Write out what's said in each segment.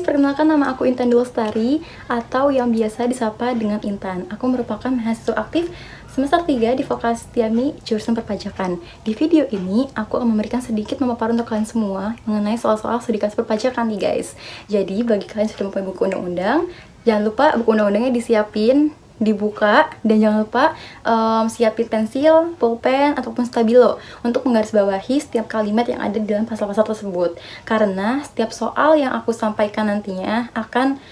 perkenalkan nama aku Intan Dulstari atau yang biasa disapa dengan Intan. Aku merupakan mahasiswa aktif semester 3 di Vokasi Tiami jurusan perpajakan. Di video ini, aku akan memberikan sedikit memaparan untuk kalian semua mengenai soal-soal studi kasus perpajakan nih guys. Jadi, bagi kalian yang sudah mempunyai buku undang-undang, jangan lupa buku undang-undangnya disiapin, dibuka, dan jangan lupa siapin pensil, pulpen, ataupun stabilo untuk menggarisbawahi setiap kalimat yang ada di dalam pasal-pasal tersebut, karena setiap soal yang aku sampaikan nantinya akan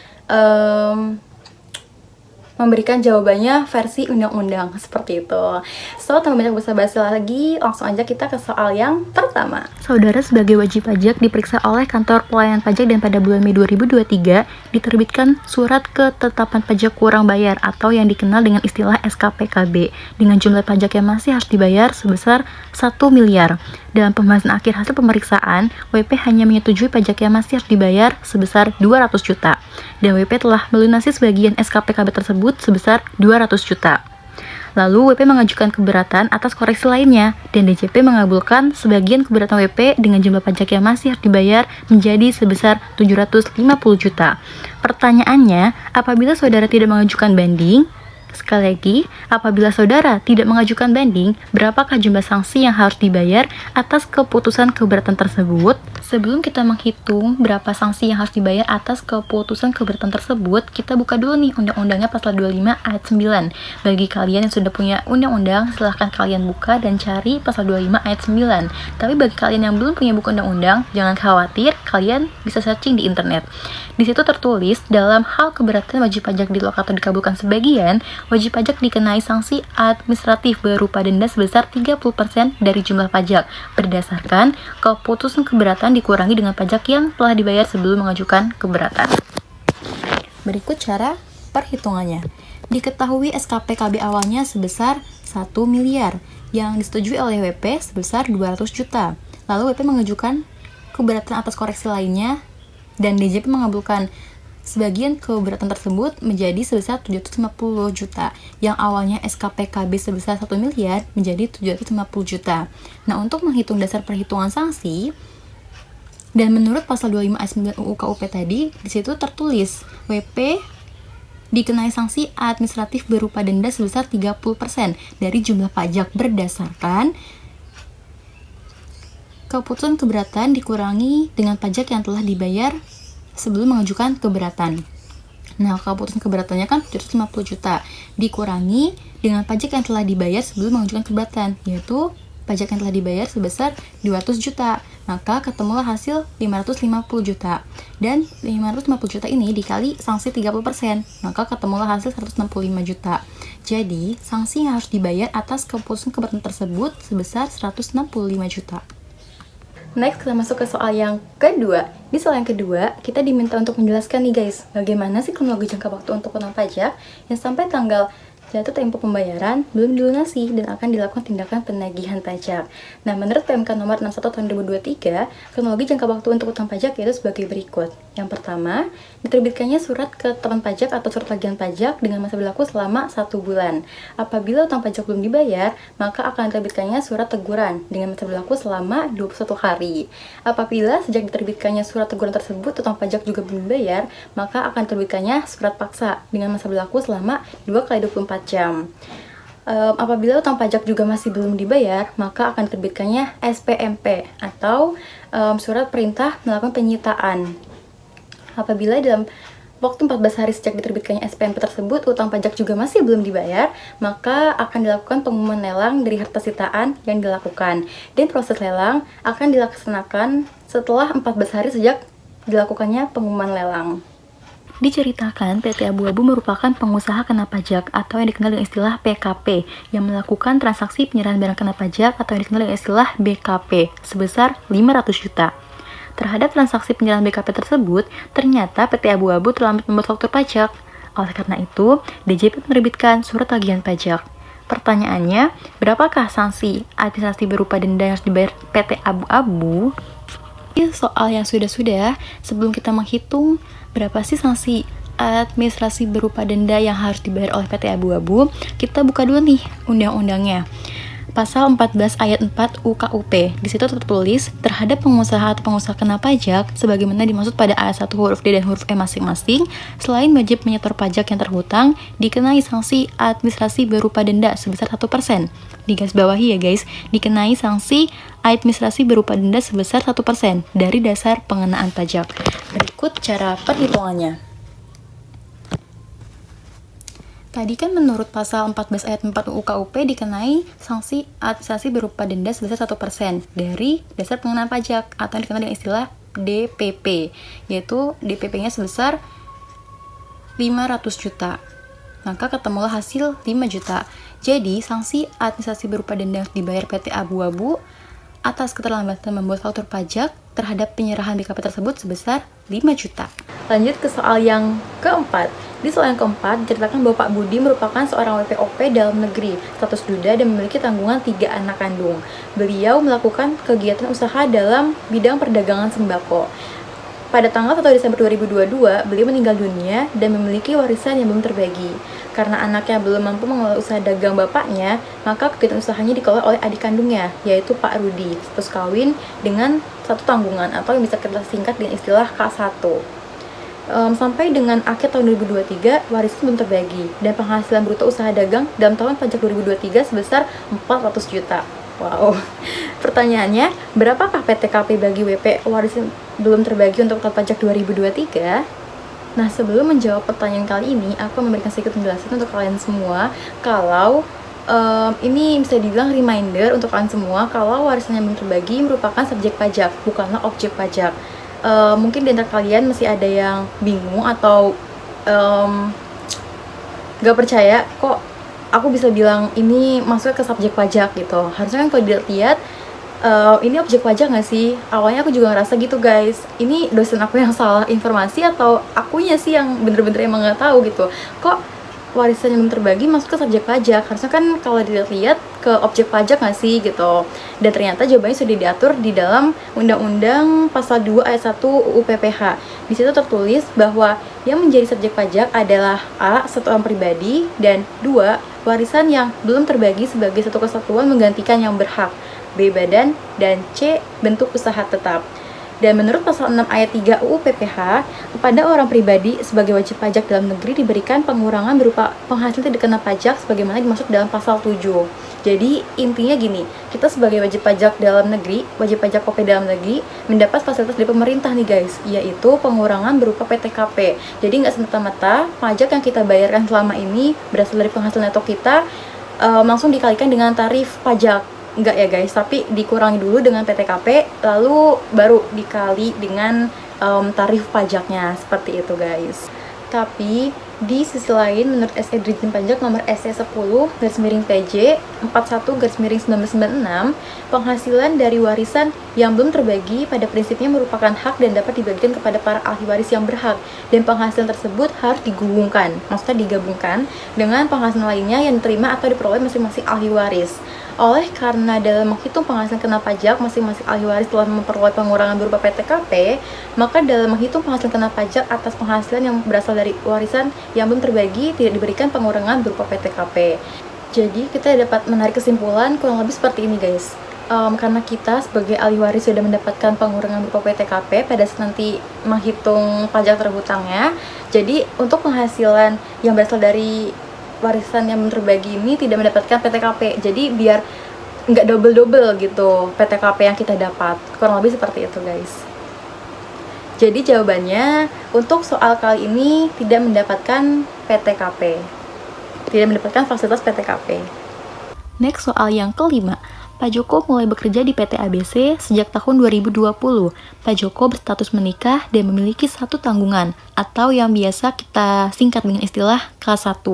memberikan jawabannya versi undang-undang seperti itu. So, tanpa banyak basa-basi lagi, langsung aja kita ke soal yang pertama. Saudara sebagai wajib pajak diperiksa oleh Kantor Pelayanan Pajak dan pada bulan Mei 2023 diterbitkan Surat Ketetapan Pajak Kurang Bayar atau yang dikenal dengan istilah SKPKB dengan jumlah pajak yang masih harus dibayar sebesar 1 miliar. Dalam pembahasan akhir hasil pemeriksaan, WP hanya menyetujui pajak yang masih harus dibayar sebesar 200 juta. Dan WP telah melunasi sebagian SKPKB tersebut sebesar 200 juta. Lalu WP mengajukan keberatan atas koreksi lainnya, dan DJP mengabulkan sebagian keberatan WP dengan jumlah pajak yang masih harus dibayar menjadi sebesar 750 juta. Pertanyaannya, apabila saudara tidak mengajukan banding, sekali lagi, apabila saudara tidak mengajukan banding, berapakah jumlah sanksi yang harus dibayar atas keputusan keberatan tersebut? Sebelum kita menghitung berapa sanksi yang harus dibayar atas keputusan keberatan tersebut, kita buka dulu nih undang-undangnya pasal 25 ayat 9. Bagi kalian yang sudah punya undang-undang, silahkan kalian buka dan cari pasal 25 ayat 9. Tapi bagi kalian yang belum punya buku undang-undang, jangan khawatir, kalian bisa searching di internet. Di situ tertulis, dalam hal keberatan wajib pajak ditolak atau dikabulkan sebagian, wajib pajak dikenai sanksi administratif berupa denda sebesar 30% dari jumlah pajak berdasarkan keputusan keberatan dikurangi dengan pajak yang telah dibayar sebelum mengajukan keberatan. Berikut cara perhitungannya. Diketahui SKPKB awalnya sebesar 1 miliar yang disetujui oleh WP sebesar 200 juta. Lalu WP mengajukan keberatan atas koreksi lainnya dan DJP mengabulkan sebagian keberatan tersebut menjadi sebesar 750 juta, yang awalnya SKPKB sebesar 1 miliar menjadi 750 juta. Nah, untuk menghitung dasar perhitungan sanksi, dan menurut pasal 25 ayat 9 UU KUP tadi, di situ tertulis WP dikenai sanksi administratif berupa denda sebesar 30% dari jumlah pajak berdasarkan keputusan keberatan dikurangi dengan pajak yang telah dibayar sebelum mengajukan keberatan. Nah, keputusan keberatannya kan 750 juta dikurangi dengan pajak yang telah dibayar sebelum mengajukan keberatan, yaitu pajak yang telah dibayar sebesar 200 juta. Maka ketemulah hasil 550 juta. Dan 550 juta ini dikali sanksi 30%, maka ketemulah hasil 165 juta. Jadi, sanksi yang harus dibayar atas keputusan keberatan tersebut sebesar 165 juta. Next, kita masuk ke soal yang kedua. Di soal yang kedua, kita diminta untuk menjelaskan nih guys, bagaimana sih kronologi jangka waktu untuk penerimaan pajak yang sampai tanggal jatuh tempo pembayaran belum dilunasi dan akan dilakukan tindakan penagihan pajak. Nah, menurut PMK nomor 61 tahun 2023, kronologi jangka waktu untuk utang pajak yaitu sebagai berikut. Yang pertama, diterbitkannya surat ketetapan pajak atau surat tagihan pajak dengan masa berlaku selama 1 bulan. Apabila utang pajak belum dibayar, maka akan diterbitkannya surat teguran dengan masa berlaku selama 21 hari. Apabila sejak diterbitkannya surat teguran tersebut utang pajak juga belum dibayar, maka akan diterbitkannya surat paksa dengan masa berlaku selama 2x24 jam. Apabila utang pajak juga masih belum dibayar, maka akan diterbitkannya SPMP atau surat perintah melakukan penyitaan. Apabila dalam waktu 14 hari sejak diterbitkannya SPMP tersebut utang pajak juga masih belum dibayar, maka akan dilakukan pengumuman lelang dari harta sitaan yang dilakukan. Dan proses lelang akan dilaksanakan setelah 14 hari sejak dilakukannya pengumuman lelang. Diceritakan, PT Abu-Abu merupakan pengusaha kena pajak atau yang dikenal dengan istilah PKP yang melakukan transaksi penyerahan barang kena pajak atau yang dikenal dengan istilah BKP sebesar 500 juta. Terhadap transaksi penyerahan BKP tersebut, ternyata PT Abu-Abu terlambat membuat faktur pajak. Oleh karena itu, DJP menerbitkan surat tagihan pajak. Pertanyaannya, berapakah sanksi administrasi berupa denda yang harus dibayar PT Abu-Abu? Soal yang sudah-sudah, sebelum kita menghitung berapa sih sanksi administrasi berupa denda yang harus dibayar oleh PT Abu-Abu, kita buka dulu nih undang-undangnya. pasal 14 ayat 4 UKUP. Di situ tertulis, terhadap pengusaha atau pengusaha kena pajak, sebagaimana dimaksud pada ayat 1 huruf D dan huruf E masing-masing, selain wajib menyetor pajak yang terhutang, dikenai sanksi administrasi berupa denda sebesar 1%. Digarisbawahi ya guys, dikenai sanksi administrasi berupa denda sebesar 1% dari dasar pengenaan pajak. Berikut cara perhitungannya. Tadi kan menurut pasal 14 ayat 4 UKUP dikenai sanksi administrasi berupa denda sebesar 1% dari dasar pengenaan pajak atau yang dikenal dengan istilah DPP, yaitu DPP-nya sebesar 500 juta. Maka ketemulah hasil 5 juta. Jadi, sanksi administrasi berupa denda yang dibayar PT Abu-Abu atas keterlambatan membuat faktur pajak terhadap penyerahan BKP tersebut sebesar 5 juta. Lanjut ke soal yang keempat. Di soal yang keempat, diceritakan bahwa Pak Budi merupakan seorang WPOP dalam negeri, status duda dan memiliki tanggungan 3 anak kandung. Beliau melakukan kegiatan usaha dalam bidang perdagangan sembako. Pada tanggal 1 Desember 2022, beliau meninggal dunia dan memiliki warisan yang belum terbagi. Karena anaknya belum mampu mengelola usaha dagang bapaknya, maka kegiatan usahanya dikelola oleh adik kandungnya, yaitu Pak Rudi, status kawin dengan satu tanggungan atau yang bisa kita singkat dengan istilah K1. Sampai dengan akhir tahun 2023, warisan belum terbagi dan penghasilan bruto usaha dagang dalam tahun pajak 2023 sebesar 400 juta. Wow. Pertanyaannya, berapakah PTKP bagi WP warisan belum terbagi untuk tahun pajak 2023? Nah, sebelum menjawab pertanyaan kali ini, aku memberikan sedikit penjelasan untuk kalian semua kalau ini bisa dibilang reminder untuk kalian semua kalau warisan yang belum terbagi merupakan subjek pajak, bukanlah objek pajak. Mungkin di antara kalian masih ada yang bingung atau gak percaya kok aku bisa bilang ini masuk ke subjek pajak gitu. Harusnya kan kalau dilihat ini objek pajak gak sih? Awalnya aku juga ngerasa gitu guys, ini dosen aku yang salah informasi atau akunya sih yang bener-bener emang gak tahu gitu. Kok warisan yang belum terbagi masuk ke subjek pajak? Harusnya kan kalau dilihat ke objek pajak nggak sih gitu. Dan ternyata jawabannya sudah diatur di dalam Undang-Undang Pasal 2 Ayat 1 UU PPH. Di situ tertulis bahwa yang menjadi subjek pajak adalah A. Satu orang pribadi, dan 2. Warisan yang belum terbagi sebagai satu kesatuan menggantikan yang berhak, B. Badan, dan C. Bentuk usaha tetap. Dan menurut pasal 6 ayat 3 UU PPH, kepada orang pribadi sebagai wajib pajak dalam negeri diberikan pengurangan berupa penghasilan tidak kena pajak sebagaimana dimaksud dalam pasal 7. Jadi intinya gini, kita sebagai wajib pajak dalam negeri, wajib pajak OP dalam negeri, mendapat fasilitas dari pemerintah nih guys, yaitu pengurangan berupa PTKP. Jadi nggak semata-mata pajak yang kita bayarkan selama ini berasal dari penghasilan neto kita langsung dikalikan dengan tarif pajak. Enggak ya guys, tapi dikurangi dulu dengan PTKP, lalu baru dikali dengan tarif pajaknya, seperti itu guys. Tapi di sisi lain, menurut SE Dirjen Pajak nomor SE 10/PJ 41/1996, penghasilan dari warisan yang belum terbagi pada prinsipnya merupakan hak dan dapat dibagikan kepada para ahli waris yang berhak, dan penghasilan tersebut harus digabungkan, maksudnya digabungkan dengan penghasilan lainnya yang diterima atau diperoleh masing-masing ahli waris. Oleh karena dalam menghitung penghasilan kena pajak, masing-masing ahli waris telah memperoleh pengurangan berupa PTKP, maka dalam menghitung penghasilan kena pajak atas penghasilan yang berasal dari warisan yang belum terbagi tidak diberikan pengurangan berupa PTKP. Jadi kita dapat menarik kesimpulan kurang lebih seperti ini guys. Karena kita sebagai ahli waris sudah mendapatkan pengurangan berupa PTKP pada saat nanti menghitung pajak terhutangnya, jadi untuk penghasilan yang berasal dari warisan yang belum terbagi ini tidak mendapatkan PTKP. Jadi biar nggak double-double gitu PTKP yang kita dapat. Kurang lebih seperti itu guys. Jadi jawabannya untuk soal kali ini tidak mendapatkan PTKP. Tidak mendapatkan fasilitas PTKP. Next soal yang kelima. Pak Joko mulai bekerja di PT ABC sejak tahun 2020. Pak Joko berstatus menikah dan memiliki satu tanggungan, atau yang biasa kita singkat dengan istilah K1.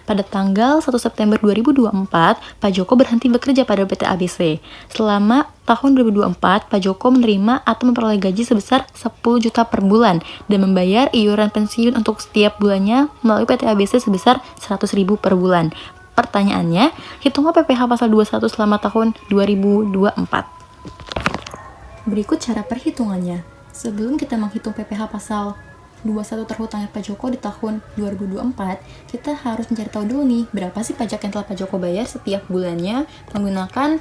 Pada tanggal 1 September 2024, Pak Joko berhenti bekerja pada PT ABC. Selama tahun 2024, Pak Joko menerima atau memperoleh gaji sebesar 10 juta per bulan dan membayar iuran pensiun untuk setiap bulannya melalui PT ABC sebesar 100.000 per bulan. Pertanyaannya, hitunglah PPh pasal 21 selama tahun 2024. Berikut cara perhitungannya. Sebelum kita menghitung PPh pasal 2021 terhutangnya Pak Joko di tahun 2024, kita harus mencari tahu dulu nih, berapa sih pajak yang telah Pak Joko bayar setiap bulannya menggunakan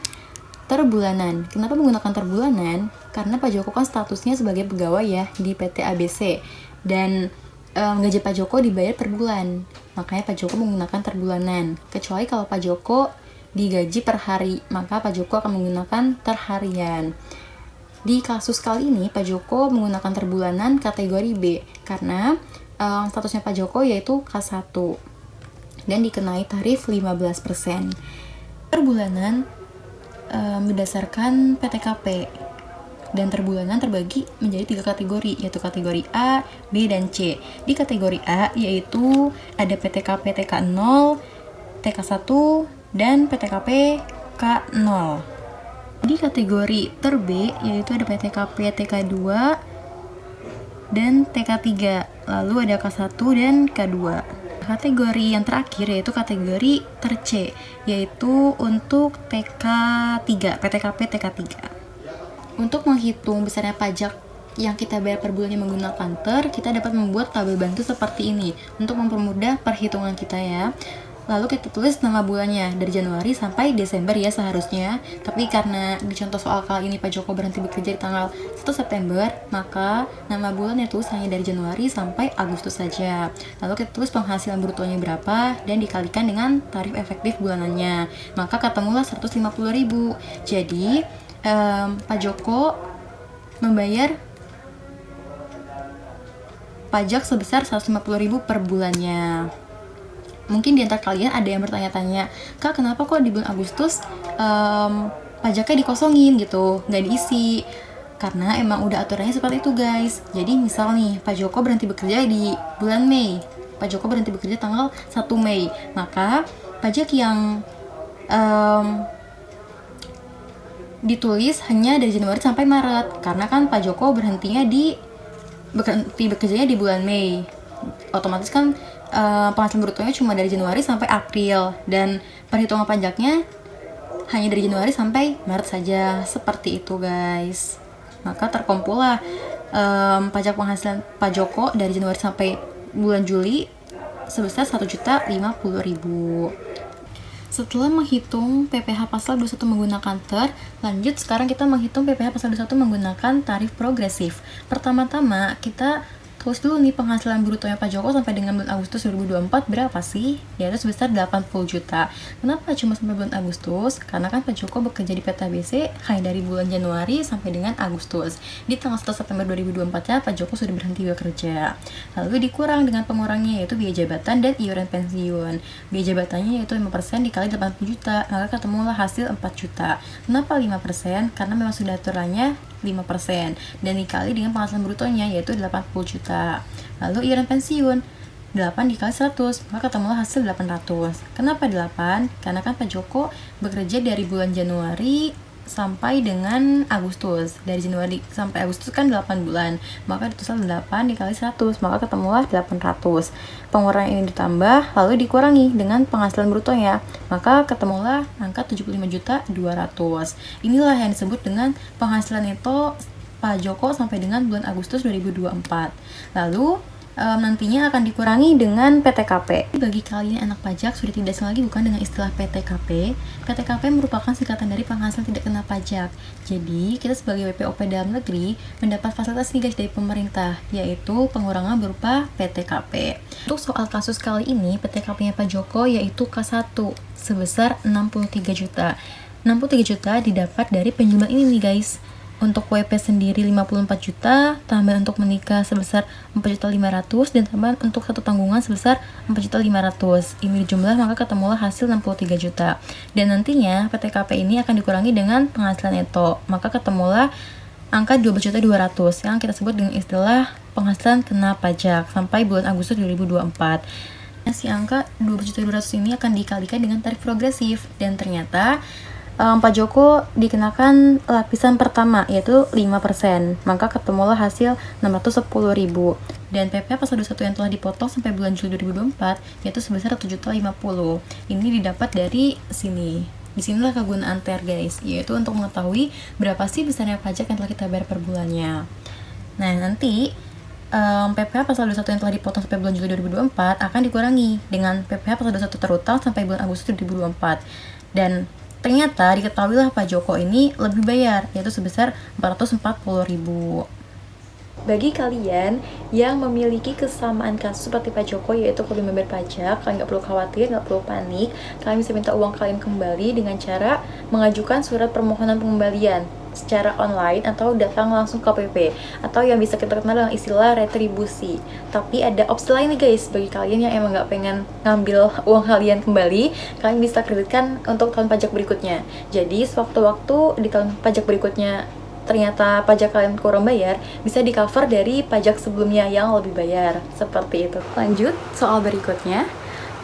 terbulanan. Kenapa menggunakan terbulanan? Karena Pak Joko kan statusnya sebagai pegawai ya di PT ABC, dan gaji Pak Joko dibayar per bulan, makanya Pak Joko menggunakan terbulanan. Kecuali kalau Pak Joko digaji per hari, maka Pak Joko akan menggunakan terharian. Di kasus kali ini Pak Joko menggunakan terbulanan kategori B karena statusnya Pak Joko yaitu K1 dan dikenai tarif 15%. Terbulanan berdasarkan PTKP, dan terbulanan terbagi menjadi 3 kategori, yaitu kategori A, B, dan C. Di kategori A yaitu ada PTKP TK0, TK1, dan PTKP K0. Di kategori ter-B yaitu ada PTKP TK2 dan TK3, lalu ada K1 dan K2. Kategori yang terakhir yaitu kategori ter-C, yaitu untuk TK3, PTKP TK3. Untuk menghitung besarnya pajak yang kita bayar per bulannya menggunakan ter, kita dapat membuat tabel bantu seperti ini untuk mempermudah perhitungan kita ya. Lalu kita tulis nama bulannya dari Januari sampai Desember ya seharusnya. Tapi karena di contoh soal kali ini Pak Joko berhenti bekerja di tanggal 1 September, maka nama bulannya tulis hanya dari Januari sampai Agustus saja. Lalu kita tulis penghasilan brutonya berapa dan dikalikan dengan tarif efektif bulanannya. Maka ketemulah 150.000. Jadi Pak Joko membayar pajak sebesar 150.000 per bulannya. Mungkin di antara kalian ada yang bertanya-tanya, Kak, kenapa kok di bulan Agustus pajaknya dikosongin gitu, nggak diisi? Karena emang udah aturannya seperti itu guys. Jadi misal nih, Pak Joko berhenti bekerja di bulan Mei, Pak Joko berhenti bekerja tanggal 1 Mei, maka pajak yang ditulis hanya dari Januari sampai Maret, karena kan Pak Joko berhenti bekerjanya di bulan Mei. Otomatis kan penghasilan brutonya cuma dari Januari sampai April, dan perhitungan pajaknya hanya dari Januari sampai Maret saja. Seperti itu guys. Maka terkumpullah pajak penghasilan Pak Joko dari Januari sampai bulan Juli sebesar 1.050.000. Setelah menghitung PPh pasal 21 menggunakan ter, lanjut sekarang kita menghitung PPh pasal 21 menggunakan tarif progresif. Pertama-tama kita tulis dulu nih penghasilan brutonya Pak Joko sampai dengan bulan Agustus 2024 berapa sih? Yaitu sebesar 80 juta. Kenapa cuma sampai bulan Agustus? Karena kan Pak Joko bekerja di PT ABC hanya dari bulan Januari sampai dengan Agustus. Di tanggal 1 September 2024 Pak Joko sudah berhenti bekerja. Lalu dikurang dengan pengurangnya yaitu biaya jabatan dan iuran pensiun. Biaya jabatannya yaitu 5% dikali 80 juta, maka ketemulah hasil 4 juta. Kenapa 5%? Karena memang sudah aturannya 5% dan dikali dengan penghasilan brutonya yaitu 80 juta. Lalu iuran pensiun 8 dikali 100, maka ketemulah hasil 800. Kenapa 8? Karena kan Pak Joko bekerja dari bulan Januari sampai dengan Agustus. Dari Januari sampai Agustus kan 8 bulan, maka ditulislah 8 dikali 100, maka ketemulah 800. Pengurangan ini ditambah lalu dikurangi dengan penghasilan brutonya, maka ketemulah angka 75.200.000. Inilah yang disebut dengan penghasilan neto Pak Joko sampai dengan bulan Agustus 2024. Lalu nantinya akan dikurangi dengan PTKP. Bagi kalian anak pajak sudah tidak asing lagi bukan dengan istilah PTKP. PTKP merupakan singkatan dari penghasilan tidak kena pajak. Jadi kita sebagai WPOP dalam negeri mendapat fasilitas nih guys dari pemerintah, yaitu pengurangan berupa PTKP. Untuk soal kasus kali ini PTKP-nya Pak Joko yaitu K1 sebesar 63 juta. 63 juta didapat dari penjualan ini nih guys. Untuk WP sendiri 54 juta, tambahan untuk menikah sebesar 4.500.000 dan tambahan untuk satu tanggungan sebesar 4.500.000. Ini jumlah maka ketemulah hasil 63 juta. Dan nantinya PTKP ini akan dikurangi dengan penghasilan neto, maka ketemulah angka 12.200.000 yang kita sebut dengan istilah penghasilan kena pajak sampai bulan Agustus 2024. Si angka 12.200.000 ini akan dikalikan dengan tarif progresif, dan ternyata Pak Joko dikenakan lapisan pertama yaitu 5%, maka ketemulah hasil 610.000. Dan PPh pasal 21 yang telah dipotong sampai bulan Juli 2024 yaitu sebesar 7.050.000. Ini didapat dari sini. Disinilah kegunaan TER guys, yaitu untuk mengetahui berapa sih besarnya pajak yang telah kita bayar per bulannya. Nah nanti PPh pasal 21 yang telah dipotong sampai bulan Juli 2024 akan dikurangi dengan PPh pasal 21 terutang sampai bulan Agustus 2024. Dan ternyata diketahuilah Pak Joko ini lebih bayar, yaitu sebesar 440.000. Bagi kalian yang memiliki kesamaan kasus seperti Pak Joko, yaitu lebih membayar pajak, kalian nggak perlu khawatir, nggak perlu panik. Kalian bisa minta uang kalian kembali dengan cara mengajukan surat permohonan pengembalian secara online atau datang langsung ke KPP, atau yang bisa kita kenal dengan istilah retribusi. Tapi ada opsi lain nih guys, bagi kalian yang emang nggak pengen ngambil uang kalian kembali, kalian bisa kreditkan untuk tahun pajak berikutnya. Jadi sewaktu-waktu di tahun pajak berikutnya ternyata pajak kalian kurang bayar, bisa di cover dari pajak sebelumnya yang lebih bayar, seperti itu. Lanjut, soal berikutnya.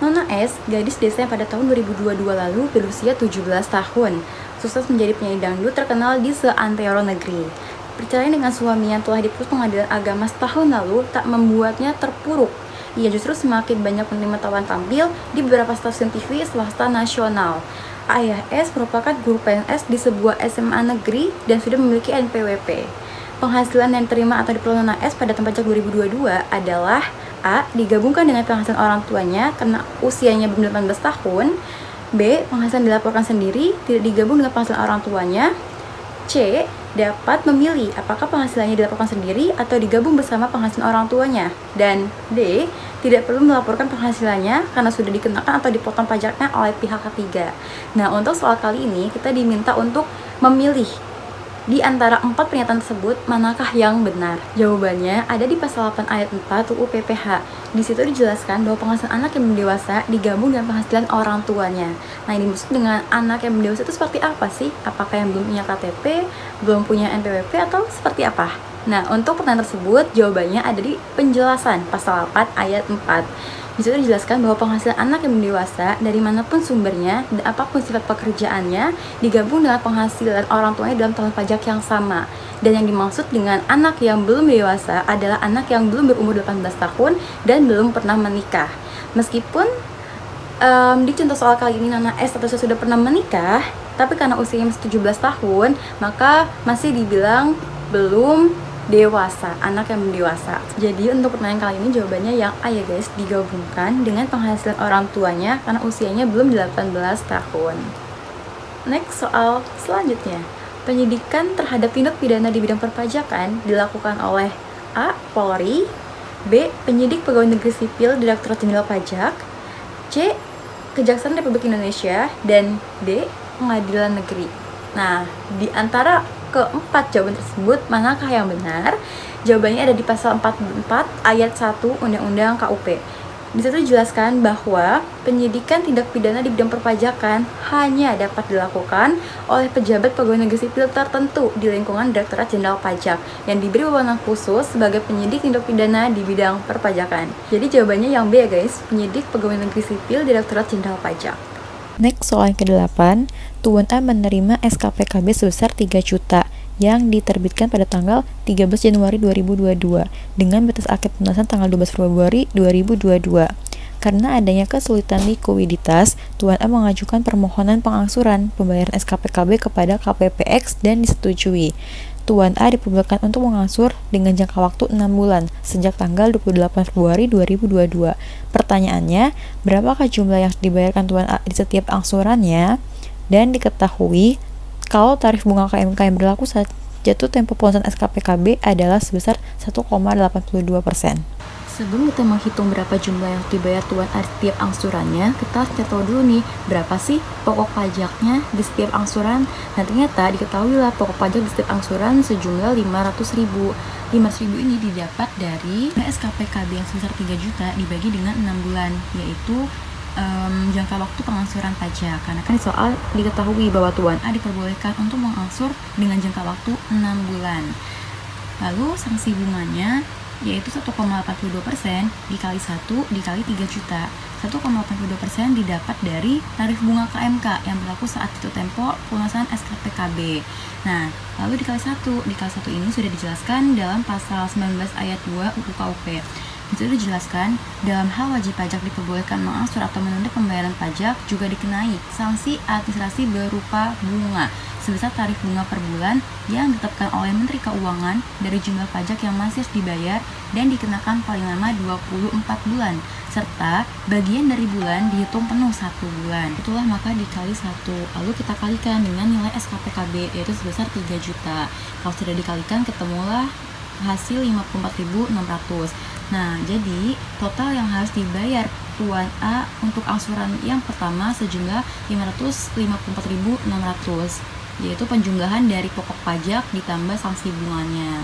Nona S, gadis desa yang pada tahun 2022 lalu berusia 17 tahun, sukses menjadi penyanyi dangdut terkenal di seantero negeri. Perceraian dengan suami yang telah diputus pengadilan agama setahun lalu tak membuatnya terpuruk. Ia justru semakin banyak menerima tawaran tampil di beberapa stasiun TV swasta nasional. Ayah S merupakan guru PNS di sebuah SMA negeri dan sudah memiliki NPWP. Penghasilan yang diterima atau diperoleh Nona S pada tahun pajak 2022 adalah A. Digabungkan dengan penghasilan orang tuanya karena usianya belum 18 tahun. B. Penghasilan dilaporkan sendiri, tidak digabung dengan penghasilan orang tuanya. C. Dapat memilih apakah penghasilannya dilaporkan sendiri atau digabung bersama penghasilan orang tuanya. Dan D. Tidak perlu melaporkan penghasilannya karena sudah dikenakan atau dipotong pajaknya oleh pihak ketiga. Nah, untuk soal kali ini kita diminta untuk memilih di antara 4 pernyataan tersebut manakah yang benar. Jawabannya ada di pasal 8 ayat 4 UU PPH. Di situ dijelaskan bahwa penghasilan anak yang belum dewasa digabung dengan penghasilan orang tuanya. Nah, ini maksud dengan anak yang belum dewasa itu seperti apa sih? Apakah yang belum punya KTP, belum punya NPWP, atau seperti apa? Nah, untuk pertanyaan tersebut, jawabannya ada di penjelasan pasal 8 ayat 4. Di situ dijelaskan bahwa penghasilan anak yang belum dewasa dari manapun sumbernya dan apapun sifat pekerjaannya digabung dengan penghasilan orang tuanya dalam tahun pajak yang sama. Dan yang dimaksud dengan anak yang belum dewasa adalah anak yang belum berumur 18 tahun dan belum pernah menikah. Meskipun di contoh soal kali ini Nona S statusnya sudah pernah menikah, tapi karena usianya masih 17 tahun, maka masih dibilang belum dewasa, anak yang belum dewasa. Jadi untuk pertanyaan kali ini jawabannya yang A ya guys, digabungkan dengan penghasilan orang tuanya karena usianya belum 18 tahun. Next, soal selanjutnya. Penyidikan terhadap tindak pidana di bidang perpajakan dilakukan oleh A. Polri, B. Penyidik Pegawai Negeri Sipil Direktorat Jenderal Pajak, C. Kejaksaan Republik Indonesia, dan D. Pengadilan Negeri. Nah, di antara keempat jawaban tersebut, manakah yang benar? Jawabannya ada di pasal 44 ayat 1 Undang-Undang KUP. Di situ dijelaskan bahwa penyidikan tindak pidana di bidang perpajakan hanya dapat dilakukan oleh pejabat pegawai negeri sipil tertentu di lingkungan Direktorat Jenderal Pajak yang diberi wewenang khusus sebagai penyidik tindak pidana di bidang perpajakan. Jadi jawabannya yang B ya guys, penyidik pegawai negeri sipil Direktorat Jenderal Pajak. Next, soal yang ke-8, Tuan A menerima SKPKB sebesar 3 juta yang diterbitkan pada tanggal 13 Januari 2022 dengan batas akhir pelunasan tanggal 12 Februari 2022. Karena adanya kesulitan likuiditas, Tuan A mengajukan permohonan pengangsuran pembayaran SKPKB kepada KPPX dan disetujui. Tuan A diperbolehkan untuk mengangsur dengan jangka waktu 6 bulan sejak tanggal 28 Februari 2022. Pertanyaannya, berapakah jumlah yang dibayarkan Tuan A di setiap angsurannya? Dan diketahui kalau tarif bunga KMK yang berlaku saat jatuh tempo pelunasan SKPKB adalah sebesar 1,82%. Sebelum kita menghitung berapa jumlah yang dibayar Tuan A di setiap angsurannya, kita harus tahu dulu nih, berapa sih pokok pajaknya di setiap angsuran. Nah, ternyata diketahuilah pokok pajak di setiap angsuran sejumlah 500.000. 500.000 ini didapat dari SKPKB yang sebesar 3 juta dibagi dengan 6 bulan, yaitu jangka waktu pengangsuran pajak. Karena kan di soal diketahui bahwa Tuan A diperbolehkan untuk mengangsur dengan jangka waktu 6 bulan. Lalu sanksi bunganya yaitu 1,82% dikali 1 dikali 3 juta. 1,82% didapat dari tarif bunga KMK yang berlaku saat jatuh tempo pelunasan SKPKB. Nah, lalu dikali 1 ini sudah dijelaskan dalam pasal 19 ayat 2 UU KUP. Di situ dijelaskan, dalam hal wajib pajak diperbolehkan mengangsur atau menunda pembayaran pajak juga dikenai sanksi administrasi berupa bunga sebesar tarif bunga per bulan yang ditetapkan oleh Menteri Keuangan dari jumlah pajak yang masih harus dibayar dan dikenakan paling lama 24 bulan, serta bagian dari bulan dihitung penuh 1 bulan. Itulah maka dikali 1, lalu kita kalikan dengan nilai SKPKB yaitu sebesar 3 juta. Kalau sudah dikalikan ketemulah hasil 54.600. Nah, jadi total yang harus dibayar Tuan A untuk angsuran yang pertama sejumlah 554.600, yaitu penjumlahan dari pokok pajak ditambah sanksi bunganya.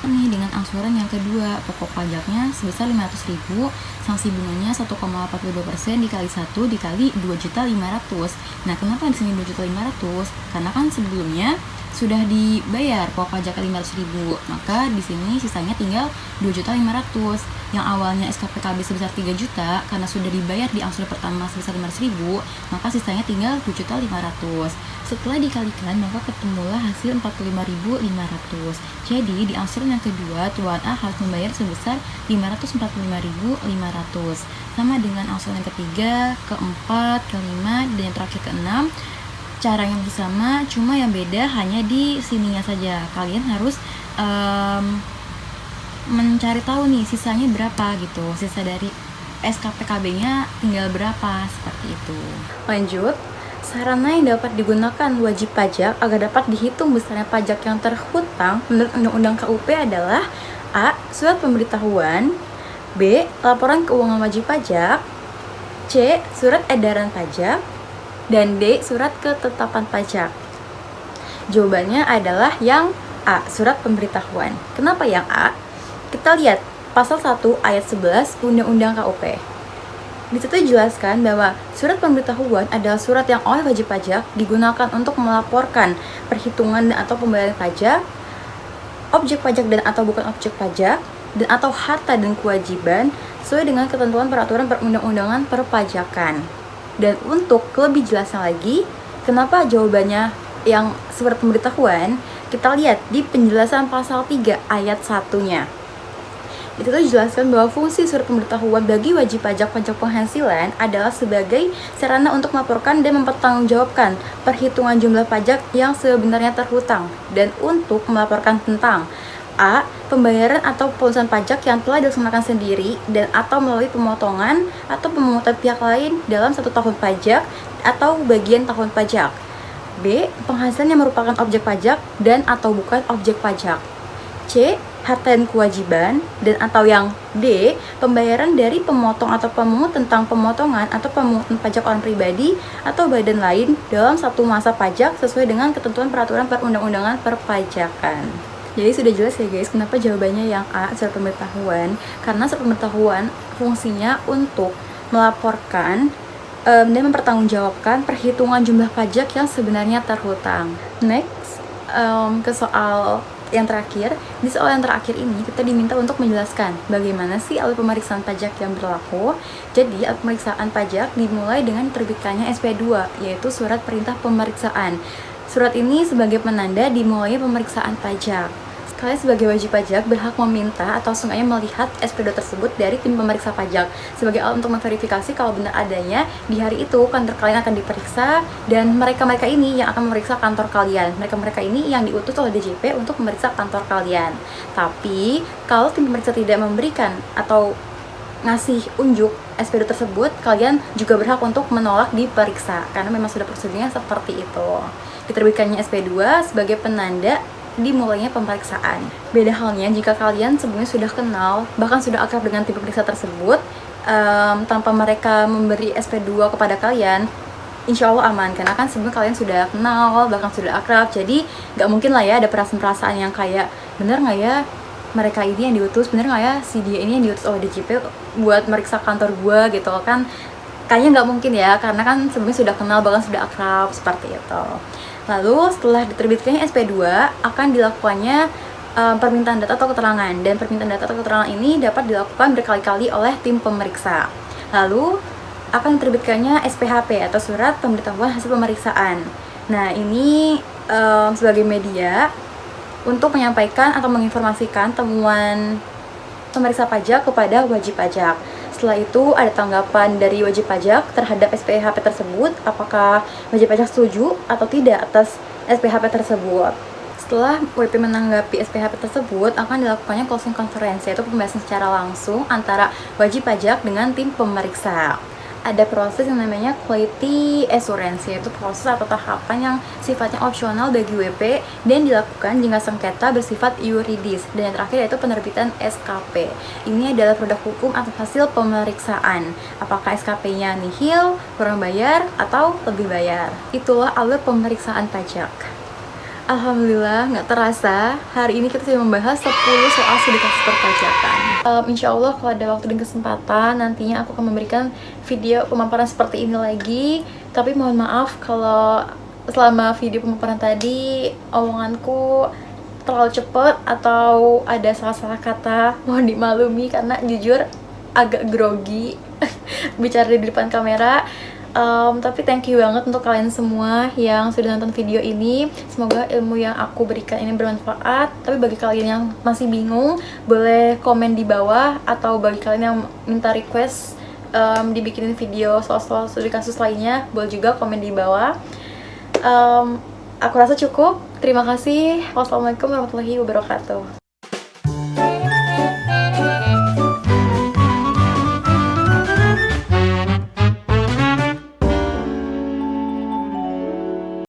Nih, dengan angsuran yang kedua, pokok pajaknya sebesar 500.000, sanksi bunganya 1,42% dikali 1 dikali 2.500.000. Nah, kenapa di sini 2.500.000? Karena kan sebelumnya sudah dibayar pokok pajak 500.000, maka di sini sisanya tinggal 2.500.000. Yang awalnya SKPKB sebesar 3 juta, karena sudah dibayar di angsuran pertama sebesar 500.000, maka sisanya tinggal 2.500.000. Setelah dikalikan, maka ketemulah hasil 45.500. Jadi di angsuran yang kedua, Tuan A harus membayar sebesar 545.500. Sama dengan angsuran yang ketiga, keempat, kelima, dan yang terakhir keenam. Caranya masih sama, cuma yang beda hanya di sininya saja. Kalian harus mencari tahu nih sisanya berapa gitu. Sisa dari SKPKB-nya tinggal berapa, seperti itu. Lanjut, sarana yang dapat digunakan wajib pajak agar dapat dihitung besarnya pajak yang terhutang menurut Undang-Undang KUP adalah A. Surat pemberitahuan, B. Laporan keuangan wajib pajak, C. Surat edaran pajak, dan D. Surat ketetapan pajak. Jawabannya adalah yang A. Surat pemberitahuan. Kenapa yang A? Kita lihat pasal 1 ayat 11 Undang-Undang KUP. Di situ dijelaskan bahwa surat pemberitahuan adalah surat yang oleh wajib pajak digunakan untuk melaporkan perhitungan dan atau pembayaran pajak, objek pajak dan atau bukan objek pajak, dan atau harta dan kewajiban sesuai dengan ketentuan peraturan perundang-undangan perpajakan. Dan untuk lebih jelasnya lagi, kenapa jawabannya yang surat pemberitahuan, kita lihat di penjelasan pasal 3 ayat 1-nya. Itu dijelaskan bahwa fungsi surat pemberitahuan bagi wajib pajak penghasilan adalah sebagai sarana untuk melaporkan dan mempertanggungjawabkan perhitungan jumlah pajak yang sebenarnya terhutang dan untuk melaporkan tentang A. Pembayaran atau pelunasan pajak yang telah dilaksanakan sendiri dan atau melalui pemotongan atau pemungutan pihak lain dalam 1 tahun pajak atau bagian tahun pajak. B. Penghasilan yang merupakan objek pajak dan atau bukan objek pajak. C. Harta dan kewajiban, dan atau yang D. Pembayaran dari pemotong atau pemungut tentang pemotongan atau pemungutan pajak orang pribadi atau badan lain dalam satu masa pajak sesuai dengan ketentuan peraturan perundang-undangan perpajakan. Jadi sudah jelas ya guys, kenapa jawabannya yang A, surat pemberitahuan. Karena surat pemberitahuan fungsinya untuk melaporkan dan mempertanggungjawabkan perhitungan jumlah pajak yang sebenarnya terhutang. Next, ke soal yang terakhir. Di soal yang terakhir ini kita diminta untuk menjelaskan bagaimana sih alur pemeriksaan pajak yang berlaku. Jadi alur pemeriksaan pajak dimulai dengan terbitkannya SP2, yaitu surat perintah pemeriksaan. Surat ini sebagai penanda dimulainya pemeriksaan pajak. Kalian sebagai wajib pajak berhak meminta atau seenggaknya melihat SP2 tersebut dari tim pemeriksa pajak sebagai alat untuk memverifikasi kalau benar adanya di hari itu kantor kalian akan diperiksa, dan mereka-mereka ini yang akan memeriksa kantor kalian. Mereka-mereka ini yang diutus oleh DJP untuk memeriksa kantor kalian. Tapi kalau tim pemeriksa tidak memberikan atau ngasih unjuk SP2 tersebut, kalian juga berhak untuk menolak diperiksa karena memang sudah prosedurnya seperti itu. Diterbitkannya SP2 sebagai penanda dimulainya pemeriksaan. Beda halnya jika kalian sebelumnya sudah kenal, bahkan sudah akrab dengan tim pemeriksa tersebut, tanpa mereka memberi SP2 kepada kalian, insya Allah aman, karena kan sebelumnya kalian sudah kenal, bahkan sudah akrab. Jadi gak mungkin lah ya ada perasaan-perasaan yang kayak, bener gak ya mereka ini yang diutus, bener gak ya si dia ini yang diutus oleh DJP buat meriksa kantor gua gitu kan. Kayaknya nggak mungkin ya, karena kan sebelumnya sudah kenal, bahkan sudah akrab, seperti itu. Lalu setelah diterbitkannya SP2 akan dilakukannya permintaan data atau keterangan, dan permintaan data atau keterangan ini dapat dilakukan berkali-kali oleh tim pemeriksa. Lalu akan diterbitkannya SPHP atau surat pemberitahuan hasil pemeriksaan. Nah, ini sebagai media untuk menyampaikan atau menginformasikan temuan pemeriksa pajak kepada wajib pajak. Setelah itu ada tanggapan dari wajib pajak terhadap SPHP tersebut, apakah wajib pajak setuju atau tidak atas SPHP tersebut. Setelah WP menanggapi SPHP tersebut, akan dilakukannya closing conference, yaitu pembahasan secara langsung antara wajib pajak dengan tim pemeriksa. Ada proses yang namanya quality assurance, yaitu proses atau tahapan yang sifatnya opsional bagi WP dan dilakukan jika sengketa bersifat yuridis. Dan yang terakhir yaitu penerbitan SKP. Ini adalah produk hukum atas hasil pemeriksaan. Apakah SKP-nya nihil, kurang bayar, atau lebih bayar. Itulah alur pemeriksaan pajak. Alhamdulillah, nggak terasa hari ini kita sudah membahas 10 soal studi kasus perpajakan. Insya Allah kalau ada waktu dan kesempatan nantinya aku akan memberikan video pemaparan seperti ini lagi. Tapi mohon maaf kalau selama video pemaparan tadi omonganku terlalu cepet atau ada salah-salah kata. Mohon dimaklumi karena jujur agak grogi bicara di depan kamera. Tapi thank you banget untuk kalian semua yang sudah nonton video ini. Semoga ilmu yang aku berikan ini bermanfaat. Tapi bagi kalian yang masih bingung, boleh komen di bawah. Atau bagi kalian yang minta request dibikinin video soal-soal studi kasus lainnya, boleh juga komen di bawah. Aku rasa cukup. Terima kasih. Wassalamualaikum warahmatullahi wabarakatuh.